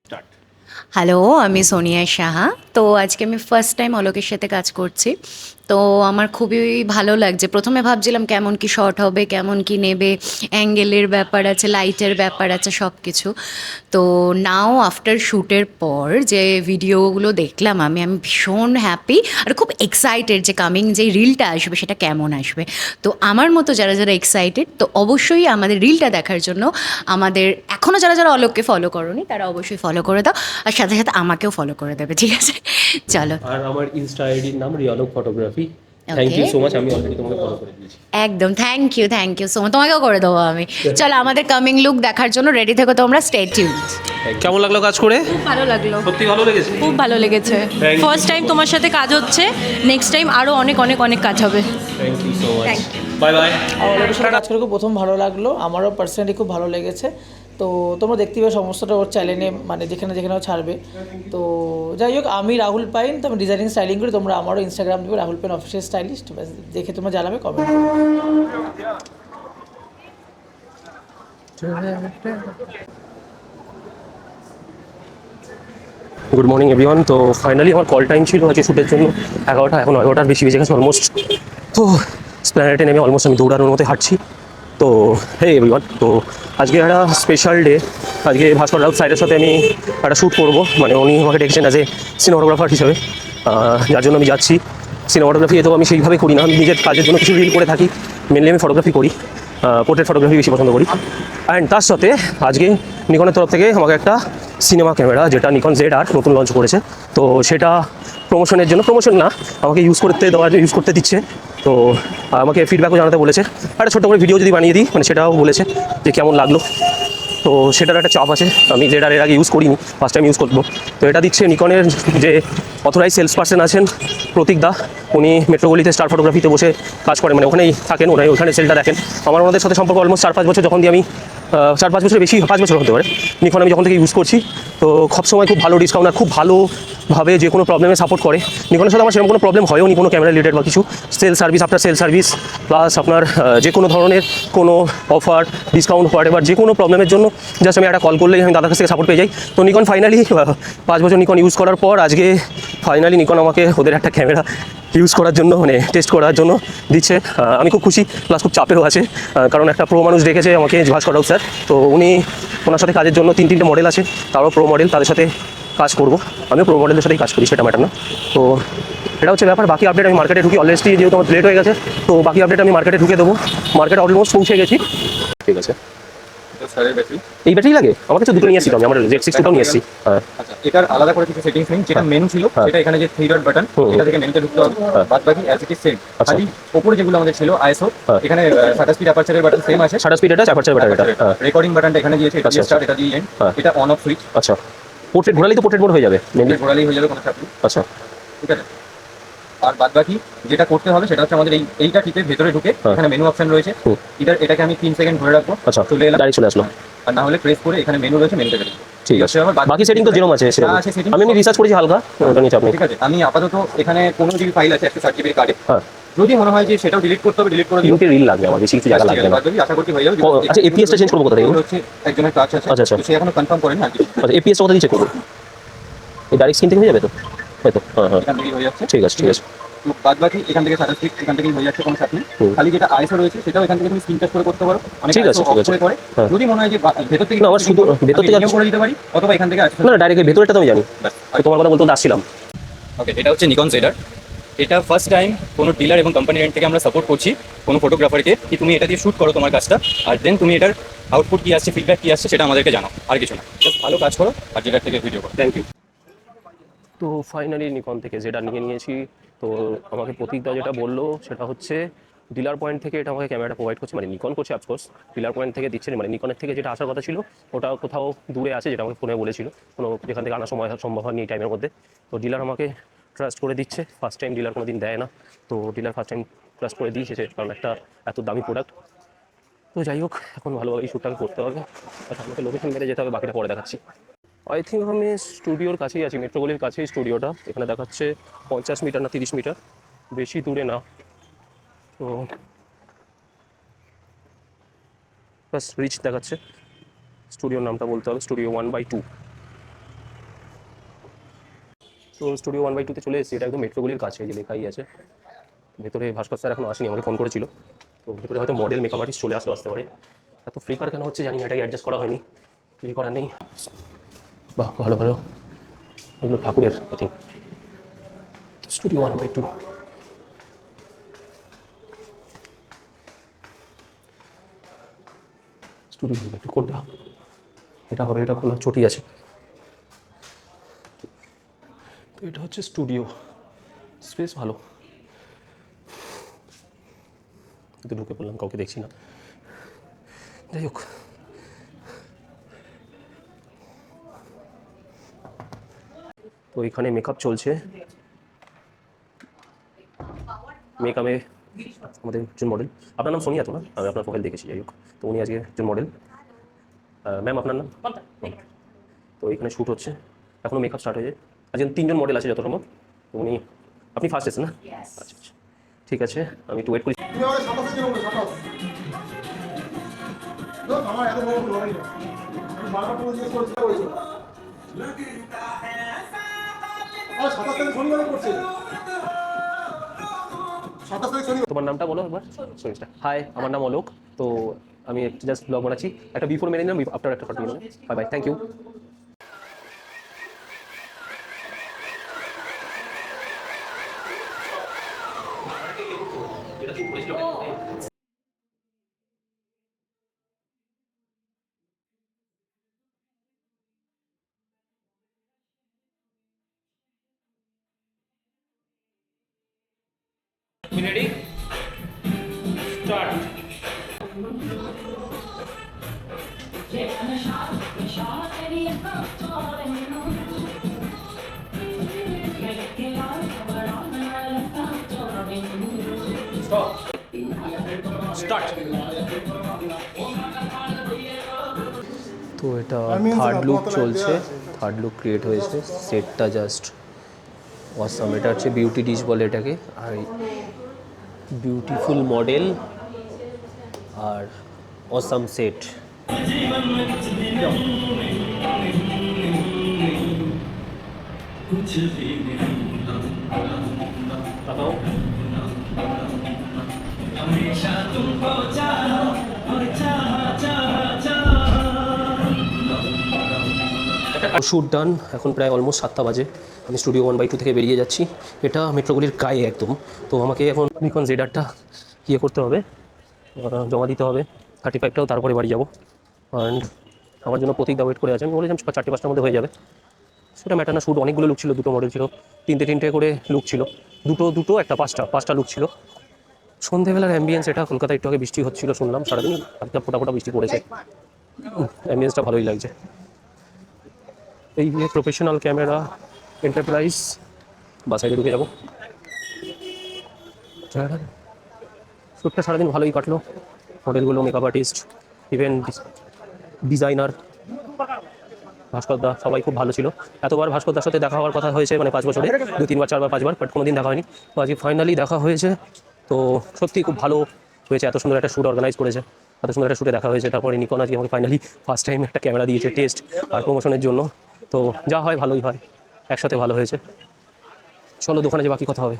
Start. Hello, আমি সোনিয়া সাহা। তো আজকে আমি ফার্স্ট টাইম অলোকের সাথে কাজ করছি। তো আমার খুবই ভালো লাগছে। প্রথমে ভাবছিলাম কেমন কি শট হবে, কেমন কি নেবে, অ্যাঙ্গেলের ব্যাপার আছে, লাইটের ব্যাপার আছে, সব কিছু। তো নাও আফটার শ্যুটের পর যে ভিডিওগুলো দেখলাম আমি ভীষণ হ্যাপি আর খুব এক্সাইটেড যে কামিং যে রিলটা আসবে সেটা কেমন আসবে। তো আমার মতো যারা যারা এক্সাইটেড, তো অবশ্যই আমাদের রিলটা দেখার জন্য আমাদের এখনও যারা যারা অলোককে ফলো করোনি তারা অবশ্যই ফলো করে দাও, আর সাথে সাথে আমাকেও ফলো করে দেবে, ঠিক আছে? চলো। আর আমার ইনস্টা আইডির নাম রিয়ালক photography. Thank okay, you so much, আমি অলরেডি তোমাকে ফলো করে দিয়েছি। একদম থ্যাংক ইউ সো মাচ, তোমাকেও করে দেবো আমি। চলো, আমাদের কামিং লুক দেখার জন্য রেডি থেকো তোমরা, স্টে টিউনড। কেমন লাগলো কাজ করে? খুব ভালো লাগলো, সত্যি ভালো লেগেছে। খুব ভালো লেগেছে। Thank you. ফার্স্ট টাইম তোমার সাথে কাজ হচ্ছে, নেক্সট টাইম আরও অনেক অনেক অনেক কাজ হবে। Thank you so much, Thank bye bye. অলোকের সাথে কাজ করে খুব প্রথম ভালো লাগলো, আমারও পার্সোনালি খুব ভালো লেগেছে। তো তোমরা দেখতে পাবে সমস্তটা ওর চ্যানেলে, মানে যেখানে যেখানেও ছাড়বে। তো যাই হোক, আমি রাহুল পাইন, তো আমি ডিজাইনিং স্টাইলিং করি। তোমরা আমারও ইনস্টাগ্রাম দেবে, রাহুল পাইন অফিসিয়াল স্টাইলিস্ট, দেখে তোমরা জানাবে, কমেন্ট করবে। Good morning everyone. তো ফাইনালি আমার কল টাইম ছিল আজকে শ্যুটের জন্য 11টা, এখন 11টার বেশি বেজে গেছে অলমোস্ট। তো স্প্ল্যানেটে নেমে অলমোস্ট আমি দৌড়ানোর মতো হাঁটছি। তো হে এভরিওয়ান, তো আজকে একটা স্পেশাল ডে। আজকে ভাস্কর রাউত সাইডের সাথে আমি একটা শ্যুট করবো, মানে উনি আমাকে ডেকেছেন অ্যাজ এ সিনেমাটোগ্রাফার হিসেবে, যার জন্য আমি যাচ্ছি। সিনেমাটোগ্রাফি তো আমি সেইভাবে করি না, আমি নিজের কাজের জন্য কিছু রিল করে থাকি। মেনলি আমি ফটোগ্রাফি করি, পোর্ট্রেট ফটোগ্রাফি বেশি পছন্দ করি। অ্যান্ড তার সাথে আজকে নিকনের তরফ থেকে আমাকে একটা সিনেমা ক্যামেরা, যেটা নিকন ZR নতুন লঞ্চ করেছে, তো সেটা প্রমোশনের জন্য, প্রমোশন না, আমাকে ইউজ করতে দিচ্ছে। তো আমাকে ফিডব্যাকও জানাতে বলেছে, একটা ছোটো করে ভিডিও যদি বানিয়ে দিই, মানে সেটাও বলেছে যে কেমন লাগলো। তো সেটার একটা চাপ আছে, আমি ZR এর আগে ইউজ করিনি, ফার্স্ট টাইম ইউজ করবো। তো এটা দিচ্ছে নিকনের যে অথরাইজ সেলস পার্সন আছেন প্রতীক দা, উনি মেট্রোগলিতে স্টার ফটোগ্রাফিতে বসে কাজ করেন, মানে ওখানেই থাকেন, ওখানে সেলটা দেখেন। আমার ওনাদের সাথে সম্পর্ক অলমোস্ট 4-5 বছর, যখন দিয়ে আমি 4-5 বছর বেশি, 5 বছর হতে পারে নিকন আমি যখন থেকে ইউজ করছি। তো সবসময় খুব ভালো ডিসকাউন্ট আর খুব ভালোভাবে যে কোনো প্রবলেমে সাপোর্ট করে। নিকনের সাথে আমার সেরকম কোনো প্রবলেম হয়ও নি, কোনো ক্যামেরা রিলেটেড বা কিছু। Sale service, after sale service, plus আপনার যে কোনো ধরনের কোনো অফার, ডিসকাউন্ট, হোয়াটএভার, যে কোনো প্রবলেমের জন্য জাস্ট আমি একটা কল করলেই আমি দাদার কাছ থেকে সাপোর্ট পেয়ে যাই। তো নিকন ফাইনালি 5 বছর নিকন ইউজ করার পর আজকে ফাইনালি নিকন আমাকে ওদের একটা ক্যামেরা ইউজ করার জন্য, মানে টেস্ট করার জন্য দিচ্ছে। আমি খুব খুশি, প্লাস খুব চাপেও আছে, কারণ একটা প্রো মানুষ ডেকেছে আমাকে, ভাস্কর রাউত স্যার। তো ওনার সাথে কাজের জন্য 3-3টে মডেল আছে, তারও প্রো মডেল, তাদের সাথে কাজ করব। আমিও প্রো মডেলের সাথেই কাজ করি, সেটা ম্যাটার না। তো এটা হচ্ছে ব্যাপার। বাকি আপডেট আমি মার্কেটে ঢুকি অলরেডি, যেহেতু আমার লেট হয়ে গেছে, তো বাকি আপডেট আমি মার্কেটে ঢুকে দেবো। মার্কেটে অলমোস্ট পৌঁছে গেছি। ঠিক আছে, এই ব্যাটারি লাগে আমার কাছে, দুটো নিয়ে আসছি, আমি আমার Z62টাও নিয়ে আসছি। হ্যাঁ, আচ্ছা, এটার আলাদা করে কিছু সেটিংস নেই, যেটা মেনু ছিল সেটা এখানে যে 3 ডট বাটন, এটা থেকে মেনুতে ঢুকতে হবে। বাদ বাকি অ্যাজ ইট ইজ সেম। খালি উপরে যেগুলো আমাদের ছিল আইএসও, এখানে শাটার স্পিড, অ্যাপারচারের বাটন সেম আছে। শাটার স্পিড এটা, অ্যাপারচার ব্যাটারি এটা। রেকর্ডিং বাটনটা এখানে দিয়েছে, এটা দিয়ে স্টার্ট, এটা দিয়ে এন্ড, এটা অন অফ সুইচ। আচ্ছা, পোর্ট্রেট ঘোরালেই তো পোর্ট্রেট মোড হয়ে যাবে মেনলি। ঘোরালেই হয়ে যাবে, কোনো চাপ নেই। আচ্ছা, ঠিক আছে। আর বাদ বাকি যেটা করতে হবে সেটা হচ্ছে আমাদের এইটা টিপে ভেতরে ঢুকে এখানে মেনু অপশন রয়েছে, এটাকে আমি 3 সেকেন্ড ধরে রাখবো। আচ্ছা, চলে এলাম, ডাইরেক্ট চলে আসলো। আর না হলে প্রেস করে এখানে মেনু রয়েছে, মেনুতে গেলে ঠিক আছে। বাকি সেটিং তো যেরকম আছে সেরকম। আছে setting। আমি রিসার্চ করেছি হালকা, ওটা নিয়ে চাপ নেই। ঠিক আছে, আমি আপাতত এখানে 15 GB ফাইল আছে 160 GB কার্ডে। হ্যাঁ, যদি মনে হয় যে সেটাও ডিলিট করতে হবে, ডিলিট করে দিও। তিনটে রিল লাগবে আমার, বেশি কিছু জায়গা লাগবে না। আশা করছি হয়ে যাবে। আচ্ছা, এপিএস টা চেঞ্জ করবো কোথা থেকে? এগুলো হচ্ছে একজনের কাজ আছে, আচ্ছা, আচ্ছা। তো সে এখনো কনফার্ম করেনি আর কি। আচ্ছা, এপিএস টা কোথা দিয়ে চেক করবো? এই ডাইরেক্ট স্ক্রিন থেকে হয়ে যাবে তো? হয়তো, হ্যাঁ হ্যাঁ, এখান থেকেই হয়ে যাচ্ছে। ঠিক আছে ঠিক আছে। তো বাদ বাকি এখান থেকে শাটার স্পিড এখান থেকেই হয়ে যাচ্ছে, কোনো চাপ নেই। খালি যেটা আইএসও রয়েছে সেটাও এখান থেকে তুমি স্ক্রিন টাচ করে করতে পারো। অনেক ঠিক আছে, ISO ঠিক off আছে। করে করে। হ্যাঁ। যদি মনে হয় যে ভেতর থেকে না, আমার শুধু ভেতর থেকে করে দিতে পারি, অথবা এখান থেকে না না, ডাইরেক্ট ভেতরটা তো আমি জানি, তো তোমার কথা বলতে তো আসছিলাম। ওকে, এটা হচ্ছে নিকন ZR। এটা ফার্স্ট টাইম কোনো ডিলার এবং কোম্পানির এন্ড থেকে আমরা সাপোর্ট করছি কোনো ফটোগ্রাফারকে, কি তুমি এটা দিয়ে শ্যুট করো তোমার কাজটা, আর দেন তুমি এটার আউটপুট কী আসছে, ফিডব্যাক কী আসছে সেটা আমাদেরকে জানাও, আর কিছু না। জাস্ট ভালো কাজ করো আর যেটার থেকে ভিডিও করো। Thank you. তো ফাইনালি নিকন থেকে যেটা নিয়ে নিয়েছি। তো আমাকে প্রতীকদা যেটা বললো সেটা হচ্ছে ডিলার পয়েন্ট থেকে এটা আমাকে ক্যামেরাটা প্রোভাইড করছে, মানে নিকন করছে অফকোর্স, ডিলার পয়েন্ট থেকে দিচ্ছে, মানে নিকনের থেকে যেটা আসার কথা ছিল ওটা কোথাও দূরে আছে, যেটা আমাকে ফোনে বলেছিল, কোনো যেখান থেকে আনার সময় সম্ভব হয়নি এই টাইমের মধ্যে। তো ডিলার আমাকে ট্রাস্ট করে দিচ্ছে, ফার্স্ট টাইম, ডিলার কোনো দিন দেয় না, তো ডিলার ফার্স্ট টাইম ট্রাস্ট করে দিয়েছে, কারণ একটা এত দামি প্রোডাক্ট। তো যাই হোক, এখন ভালোভাবে এই শ্যুটটাকে করতে হবে, আর আমাকে লোকেশন মেরে যেতে হবে, বাকিটা পরে দেখাচ্ছি। আই থিঙ্ক আমি স্টুডিওর কাছেই আছি, মেট্রোগলির কাছেই স্টুডিওটা, এখানে দেখাচ্ছে 50 মিটার না 30 মিটার, বেশি দূরে না। তো বাস রিচ দেখাচ্ছে, স্টুডিওর নামটা বলতে হবে, স্টুডিও 1/2। তো স্টুডিও 1/2-তে চলে এসেছি, এটা একদম মেট্রোগুলির কাছে, এই যে লেখাই আছে। ভেতরে ভাস্কর স্যার এখনো আসেনি, আমাকে ফোন করেছিল। তো ভেতরে হয়তো মডেল মেকআপ আর্টিস্ট চলে আসতে পারে। এত ফ্লিকার কেন হচ্ছে জানি না, এটাকে অ্যাডজাস্ট করা হয়নি, কিছু করার নেই। বাহ, ভালো ভালো, এগুলো ঠাকুরের আই থিঙ্ক। স্টুডিও 1/2 স্টুডিও 1/2 কোনটা? এটা হবে, এটা খোলা চটি আছে। তো এটা হচ্ছে স্টুডিও, স্পেস ভালো। কিন্তু ঢুকে পড়লাম, কাউকে দেখছি না। যাই হোক, তো এখানে মেকআপ চলছে। মেকআপে আমাদের একজন মডেল, আপনার নাম সোনিয়া তো না? আমি আপনার প্রোফাইল দেখেছি। যাই হোক, তো উনি আজকে একজন মডেল। ম্যাম আপনার নাম? তো এখানে শ্যুট হচ্ছে, এখনও মেকআপ স্টার্ট হয়েছে। আজকে 3জন মডেল আছে যত সম্ভব। তো উনি, আপনি ফার্স্ট এসেছেন না? আচ্ছা আচ্ছা, ঠিক আছে, আমি একটু ওয়েট করি। আমার এত বড় লড়াই না, আমি বারবার করে জিজ্ঞেস করছি করেছো। আর 27 তারিখ শনিবারে করছে, 27 তারিখ শনিবার। তোমার নামটা বলো একবার। সুনিষ্টা। হাই, আমার নাম অলোক। তো আমি জাস্ট ব্লগ বানাচ্ছি, একটা বিফোর মেনে নিলাম, আফটার একটা ফটো নিলাম। Bye bye, thank you. তো এটা থার্ড লুক চলছে, থার্ড লুক ক্রিয়েট হয়েছে, সেটটা জাস্ট অসাম। এটা হচ্ছে বিউটি ডিশ বলে এটাকে, আর বিউটিফুল মডেল আর অসাম সেট। শ্যুট ডান, এখন প্রায় অলমোস্ট 7টা বাজে। আমি স্টুডিও 1/2 থেকে বেরিয়ে যাচ্ছি। এটা মেট্রোগুলির গায়ে একদম। তো আমাকে এখন নিকন জেডারটা ইয়ে করতে হবে, জমা দিতে হবে 35টাও, তারপরে বাড়ি যাবো। অ্যান্ড আমার জন্য প্রতীক দা ওয়েট করে আছে। আমি বলেছিলাম 4-5টার মধ্যে হয়ে যাবে। সেটা ম্যাটার না, শ্যুট অনেকগুলো লুক ছিল, 2টো মডেল ছিল, 3টে করে লুক ছিল, দুটো একটা 5টা লুক ছিল। সন্ধেবেলার অ্যাম্বিয়েন্স এটা। কলকাতায় একটু আগে বৃষ্টি হচ্ছিল শুনলাম, সারাদিন একটা ফোটা বৃষ্টি পড়েছে। অ্যাম্বিয়েন্সটা ভালোই লাগছে। এই যে প্রফেশনাল ক্যামেরা, এন্টারপ্রাইজ, বা সাইডে ঢুকে যাবো। শ্যুটটা সারাদিন ভালোই কাটলো। মডেলগুলো, মেকআপ আর্টিস্ট, ইভেন ডিজাইনার, ভাস্কর দা, সবাই খুব ভালো ছিল। এতবার ভাস্কর দার সাথে দেখা হওয়ার কথা হয়েছে, মানে 5 বছরে 2-3বার 4বার 5বার, বাট কোনোদিন দেখা হয়নি। তো আজকে ফাইনালি দেখা হয়েছে। তো সত্যি খুব ভালো হয়েছে, এত সুন্দর একটা শ্যুট অর্গানাইজ করেছে, এত সুন্দর একটা শ্যুটে দেখা হয়েছে। তারপরে নিকন আজকে আমাকে ফাইনালি ফার্স্ট টাইম একটা ক্যামেরা দিয়েছে টেস্ট আর প্রমোশনের জন্য। তো যা হয় ভালোই হয়, একসাথে ভালো হয়েছে। চলো দোকানে যে বাকি কথা হবে।